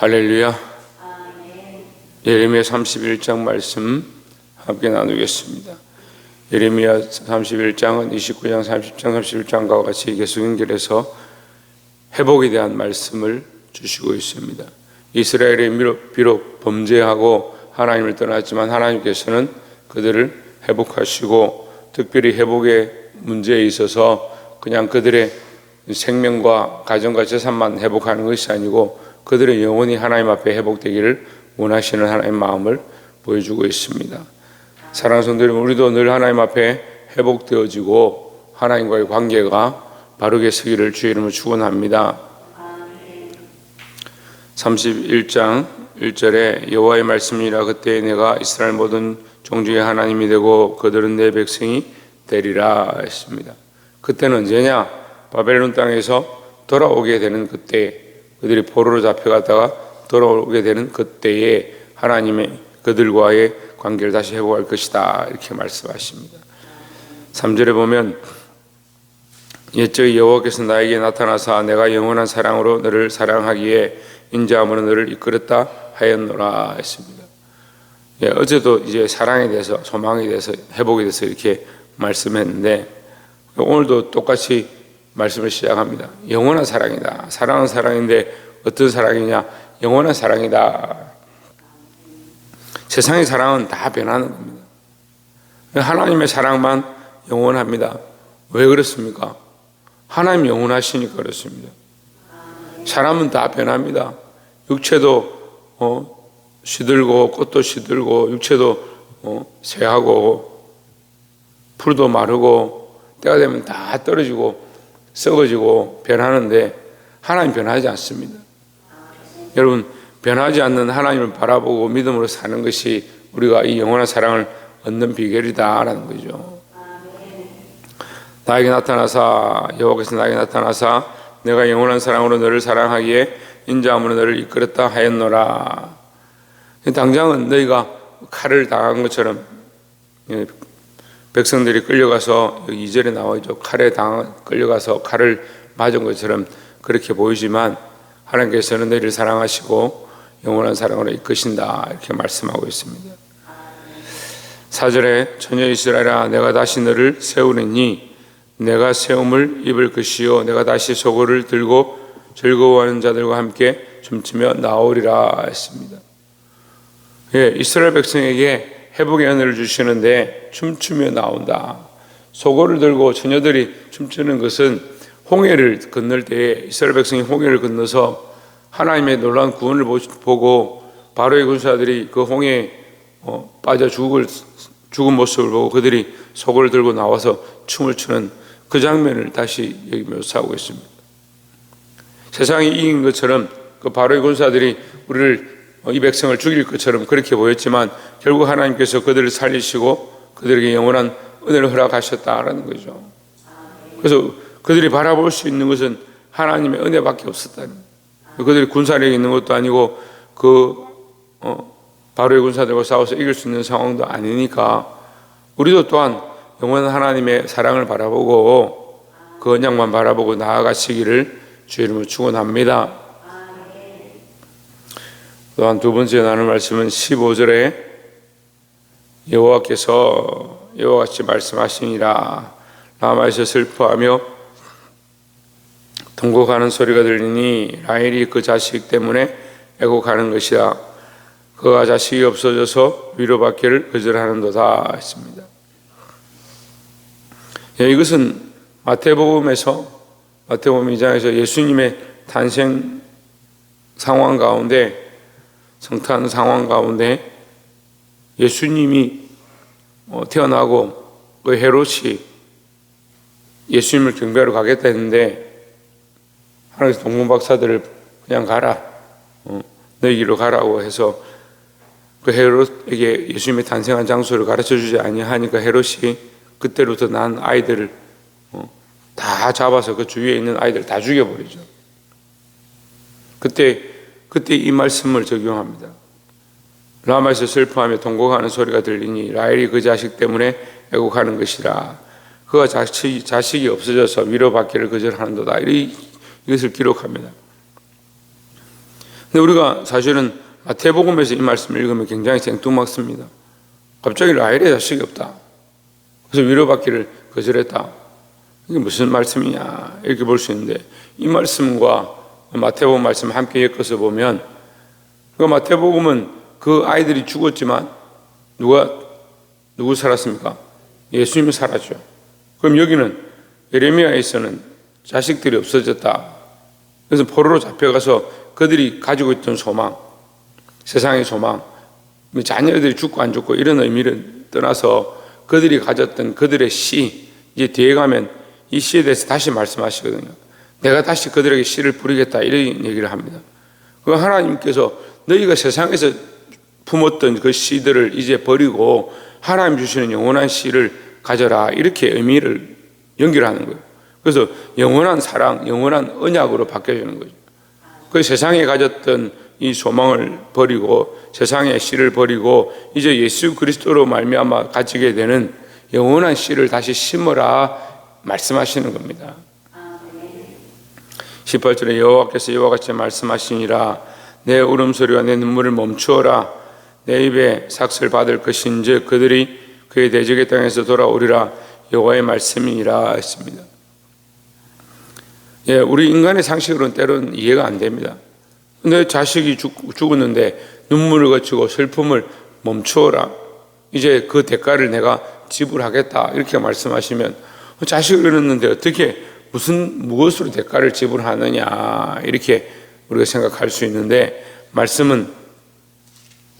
할렐루야. 예레미야 31장 말씀 함께 나누겠습니다. 예레미야 31장은 29장, 30장, 31장과 같이 계속 연결해서 회복에 대한 말씀을 주시고 있습니다. 이스라엘이 비록 범죄하고 하나님을 떠났지만 하나님께서는 그들을 회복하시고, 특별히 회복의 문제에 있어서 그냥 그들의 생명과 가정과 재산만 회복하는 것이 아니고 그들의 영혼이 하나님 앞에 회복되기를 원하시는 하나님의 마음을 보여주고 있습니다. 사랑하는 성도 여러분, 우리도 늘 하나님 앞에 회복되어지고 하나님과의 관계가 바르게 서기를 주의 이름으로 축원합니다. 31장 1절에 여호와의 말씀이라, 그때 내가 이스라엘 모든 종족의 하나님이 되고 그들은 내 백성이 되리라 했습니다. 그때는 언제냐? 바벨론 땅에서 돌아오게 되는 그때, 그들이 포로로 잡혀갔다가 돌아오게 되는 그때에 하나님의 그들과의 관계를 다시 회복할 것이다, 이렇게 말씀하십니다. 3절에 보면 옛적 여호와께서 나에게 나타나사 내가 영원한 사랑으로 너를 사랑하기에 인자함으로 너를 이끌었다 하였노라 했습니다. 어제도 이제 사랑에 대해서, 소망에 대해서, 회복에 대해서 이렇게 말씀했는데 오늘도 똑같이 말씀을 시작합니다. 영원한 사랑이다. 사랑은 사랑인데 어떤 사랑이냐? 영원한 사랑이다. 세상의 사랑은 다 변하는 겁니다. 하나님의 사랑만 영원합니다. 왜 그렇습니까? 하나님 영원하시니까 그렇습니다. 사람은 다 변합니다. 육체도 시들고 꽃도 시들고 육체도 쇠하고 풀도 마르고 때가 되면 다 떨어지고 썩어지고 변하는데 하나님 변하지 않습니다. 여러분, 변하지 않는 하나님을 바라보고 믿음으로 사는 것이 우리가 이 영원한 사랑을 얻는 비결이다라는 거죠. 나에게 나타나사, 여호와께서 나에게 나타나사 내가 영원한 사랑으로 너를 사랑하기에 인자함으로 너를 이끌었다 하였노라. 당장은 너희가 칼을 당한 것처럼, 백성들이 끌려가서, 여기 2절에 나와있죠. 끌려가서 칼을 맞은 것처럼 그렇게 보이지만 하나님께서는 너희를 사랑하시고 영원한 사랑으로 이끄신다, 이렇게 말씀하고 있습니다. 4절에 처녀 이스라엘아, 내가 다시 너를 세우리니 내가 세움을 입을 것이요 내가 다시 소고를 들고 즐거워하는 자들과 함께 춤추며 나오리라 했습니다. 이스라엘 백성에게 회복의 은혜를 주시는데 춤추며 나온다. 소고를 들고 처녀들이 춤추는 것은 홍해를 건널 때에 이스라엘 백성이 홍해를 건너서 하나님의 놀라운 구원을 보고 바로의 군사들이 그 홍해에 빠져 죽은 모습을 보고 그들이 소고를 들고 나와서 춤을 추는 그 장면을 다시 여기 묘사하고 있습니다. 세상이 이긴 것처럼 그 바로의 군사들이 이 백성을 죽일 것처럼 그렇게 보였지만 결국 하나님께서 그들을 살리시고 그들에게 영원한 은혜를 허락하셨다라는 거죠. 그래서 그들이 바라볼 수 있는 것은 하나님의 은혜밖에 없었다는 거예요. 그들이 군사력이 있는 것도 아니고 바로의 군사들과 싸워서 이길 수 있는 상황도 아니니까 우리도 또한 영원한 하나님의 사랑을 바라보고 그 언약만 바라보고 나아가시기를 주의 이름으로 축원합니다. 또한 두 번째 나눌 말씀은 15절에 여호와께서 이와 같이 말씀하시니라, 라마에서 슬퍼하며 통곡하는 소리가 들리니 라헬이 그 자식 때문에 애곡하는 것이다. 그가 자식이 없어져서 위로받기를 거절하는도다 했습니다. 이것은 마태복음 2장에서 예수님의 탄생 상황 가운데, 성탄 상황 가운데 예수님이 태어나고 그 헤롯이 예수님을 경배하러 가겠다 했는데 하나님께서 동문박사들을 그냥 가라, 너희 길로 가라고 해서 그 헤롯에게 예수님이 탄생한 장소를 가르쳐주지 아니하니까 헤롯이 그때부터 난 아이들을 다 잡아서 그 주위에 있는 아이들을 다 죽여버리죠. 그때 이 말씀을 적용합니다. 라마에서 슬퍼하며 통곡하는 소리가 들리니 라헬이 그 자식 때문에 애곡하는 것이라. 그가 자식이 없어져서 위로받기를 거절하는도다. 이것을 기록합니다. 근데 우리가 사실은 마태복음에서 이 말씀을 읽으면 굉장히 생뚱맞습니다. 갑자기 라헬의 자식이 없다. 그래서 위로받기를 거절했다. 이게 무슨 말씀이냐 이렇게 볼 수 있는데, 이 말씀과 마태복음 말씀 함께 엮어서 보면, 그 마태복음은 그 아이들이 죽었지만 누구 살았습니까? 예수님이 살았죠. 그럼 여기는 예레미야에서는 자식들이 없어졌다. 그래서 포로로 잡혀가서 그들이 가지고 있던 소망, 세상의 소망, 자녀들이 죽고 안 죽고 이런 의미를 떠나서 그들이 가졌던 그들의 시, 이제 뒤에 가면 이 시에 대해서 다시 말씀하시거든요. 내가 다시 그들에게 씨를 뿌리겠다 이런 얘기를 합니다. 그 하나님께서 너희가 세상에서 품었던 그 씨들을 이제 버리고 하나님 주시는 영원한 씨를 가져라, 이렇게 의미를 연결하는 거예요. 그래서 영원한 사랑, 영원한 언약으로 바뀌어지는 거죠. 그 세상에 가졌던 이 소망을 버리고 세상의 씨를 버리고 이제 예수 그리스도로 말미암아 가지게 되는 영원한 씨를 다시 심어라 말씀하시는 겁니다. 18절에 여호와께서 이와 같이 말씀하시니라. 내 울음소리와 내 눈물을 멈추어라. 내 입에 삭슬 받을 것인즉 그들이 그의 대적의 땅에서 돌아오리라. 여호와의 말씀이니라 했습니다. 예, 우리 인간의 상식으로는 때로는 이해가 안 됩니다. 내 자식이 죽었는데 눈물을 거치고 슬픔을 멈추어라. 이제 그 대가를 내가 지불하겠다 이렇게 말씀하시면, 자식을 잃었는데 어떻게 무엇으로 대가를 지불하느냐 이렇게 우리가 생각할 수 있는데, 말씀은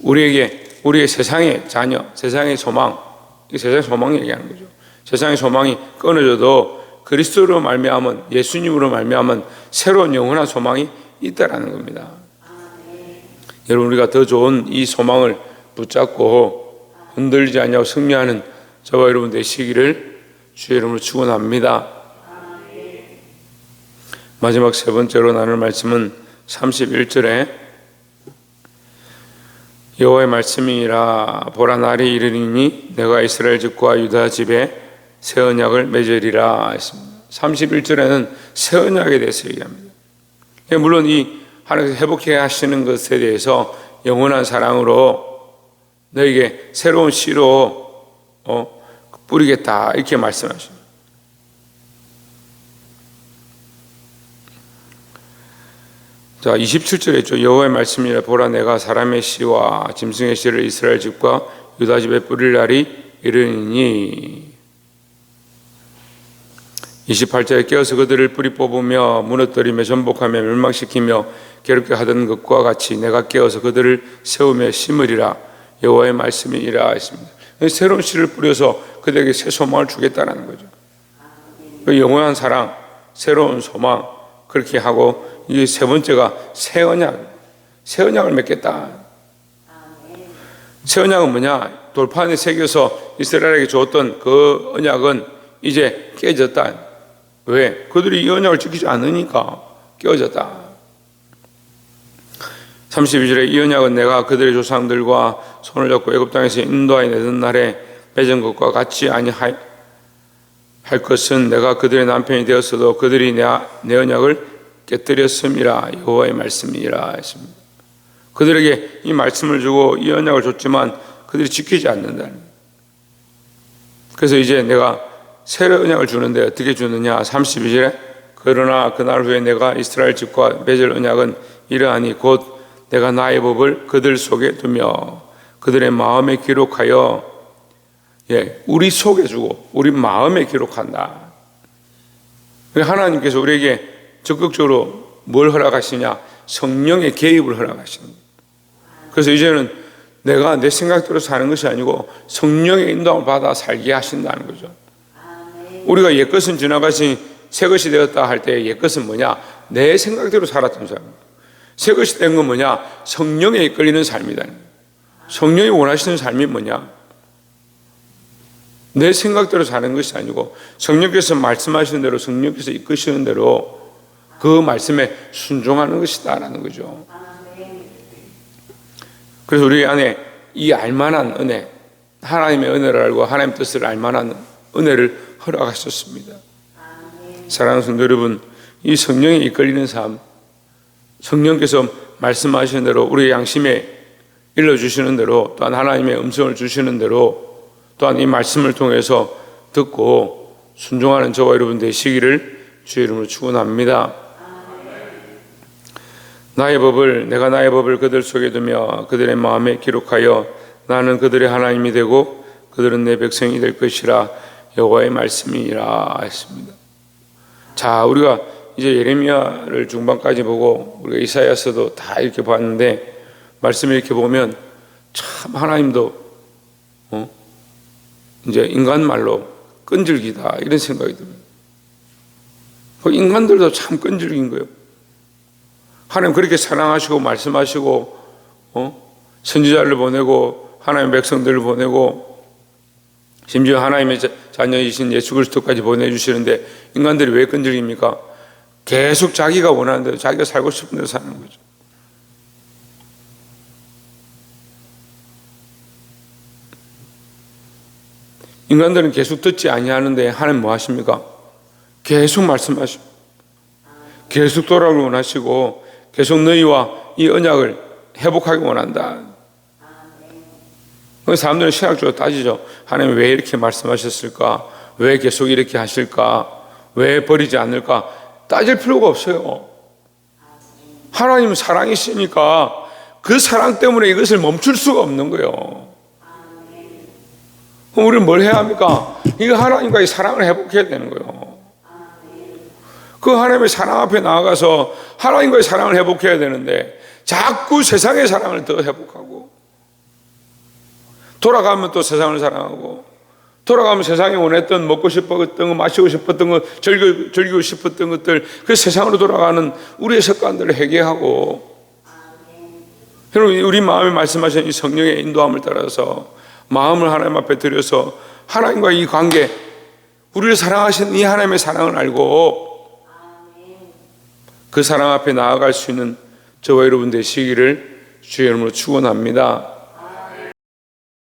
우리의 세상의 자녀, 세상의 소망, 세상의 소망 얘기하는 거죠. 세상의 소망이 끊어져도 그리스도로 말미암은, 예수님으로 말미암은 새로운 영원한 소망이 있다라는 겁니다. 여러분, 우리가 더 좋은 이 소망을 붙잡고 흔들리지 않냐고 승리하는 저와 여러분 되시기를 주의 이름으로 축원합니다. 마지막 세 번째로 나눌 말씀은 31절에 여호와의 말씀이니라. 보라, 날이 이르리니 내가 이스라엘 집과 유다 집에 새 언약을 맺으리라 했습니다. 31절에는 새 언약에 대해서 얘기합니다. 물론 이 하나님께서 회복해 하시는 것에 대해서 영원한 사랑으로 너에게 새로운 씨로 뿌리겠다 이렇게 말씀하십니다. 자, 27절에 있죠. 여호와의 말씀이라. 보라, 내가 사람의 씨와 짐승의 씨를 이스라엘 집과 유다 집에 뿌릴 날이 이르니. 28절에 깨어서 그들을 뿌리 뽑으며 무너뜨리며 전복하며 멸망시키며 괴롭게 하던 것과 같이 내가 깨어서 그들을 세우며 심으리라. 여호와의 말씀이니라 했습니다. 새로운 씨를 뿌려서 그들에게 새 소망을 주겠다는 거죠. 그 영원한 사랑, 새로운 소망, 그렇게 하고, 이 세 번째가 새 언약을 맺겠다. 새 언약은 뭐냐? 돌판에 새겨서 이스라엘에게 줬던 그 언약은 이제 깨졌다. 왜? 그들이 이 언약을 지키지 않으니까 깨어졌다. 32절에 이 언약은 내가 그들의 조상들과 손을 잡고 애굽 땅에서 인도하여 내던 날에 맺은 것과 같이 아니할 것은 내가 그들의 남편이 되었어도 그들이 내 언약을 깨뜨렸음이라. 여호와의 말씀이라 했습니다. 그들에게 이 말씀을 주고 이 언약을 줬지만 그들이 지키지 않는다는 거예요. 그래서 이제 내가 새 언약을 주는데 어떻게 주느냐? 32절에 그러나 그날 후에 내가 이스라엘 집과 맺을 언약은 이러하니 곧 내가 나의 법을 그들 속에 두며 그들의 마음에 기록하여, 우리 속에 주고 우리 마음에 기록한다. 하나님께서 우리에게 적극적으로 뭘 허락하시냐? 성령의 개입을 허락하시는 거예요. 그래서 이제는 내가 내 생각대로 사는 것이 아니고 성령의 인도함을 받아 살게 하신다는 거죠. 우리가 옛것은 지나가신 새것이 되었다 할 때 옛것은 뭐냐? 내 생각대로 살았던 사람. 새것이 된 건 뭐냐? 성령에 이끌리는 삶이다. 성령이 원하시는 삶이 뭐냐? 내 생각대로 사는 것이 아니고 성령께서 말씀하시는 대로, 성령께서 이끄시는 대로 그 말씀에 순종하는 것이다라는 거죠. 그래서 우리 안에 이 알만한 은혜, 하나님의 은혜를 알고 하나님 뜻을 알만한 은혜를 허락하셨습니다. 사랑하는 성도 여러분, 이 성령에 이끌리는 삶, 성령께서 말씀하시는 대로 우리 양심에 일러주시는 대로 또한 하나님의 음성을 주시는 대로 또한 이 말씀을 통해서 듣고 순종하는 저와 여러분 되시기를 주의 이름으로 축원합니다. 내가 나의 법을 그들 속에 두며 그들의 마음에 기록하여 나는 그들의 하나님이 되고 그들은 내 백성이 될 것이라 여호와의 말씀이니라 했습니다. 자, 우리가 이제 예레미야를 중반까지 보고 우리가 이사야서도 다 이렇게 봤는데 말씀을 이렇게 보면 참 하나님도 이제 인간 말로 끈질기다 이런 생각이 듭니다. 그 인간들도 참 끈질긴 거예요. 하나님 그렇게 사랑하시고 말씀하시고 선지자를 보내고 하나님의 백성들을 보내고 심지어 하나님의 자녀이신 예수 그리스도까지 보내주시는데 인간들이 왜 끈질깁니까? 계속 자기가 원하는 대로 자기가 살고 싶은 대로 사는 거죠. 인간들은 계속 듣지 아니하는데 하나님 뭐 하십니까? 계속 말씀하시고 계속 돌아오길 원하시고 계속 너희와 이 언약을 회복하기 원한다. 사람들은 신학적으로 따지죠. 하나님 왜 이렇게 말씀하셨을까? 왜 계속 이렇게 하실까? 왜 버리지 않을까? 따질 필요가 없어요. 하나님은 사랑이시니까 그 사랑 때문에 이것을 멈출 수가 없는 거예요. 그럼 우리는 뭘 해야 합니까? 이거 하나님과의 사랑을 회복해야 되는 거예요. 그 하나님의 사랑 앞에 나아가서 하나님과의 사랑을 회복해야 되는데 자꾸 세상의 사랑을 더 회복하고 돌아가면 또 세상을 사랑하고 돌아가면 세상에 원했던 먹고 싶었던 거 마시고 싶었던 거 즐기고 싶었던 것들 그 세상으로 돌아가는 우리의 습관들을 회개하고 여러분 우리 마음에 말씀하신 이 성령의 인도함을 따라서 마음을 하나님 앞에 들여서 하나님과 이 관계 우리를 사랑하신 이 하나님의 사랑을 알고 그 사랑 앞에 나아갈 수 있는 저와 여러분 되시기를 주의 이름으로 축원합니다.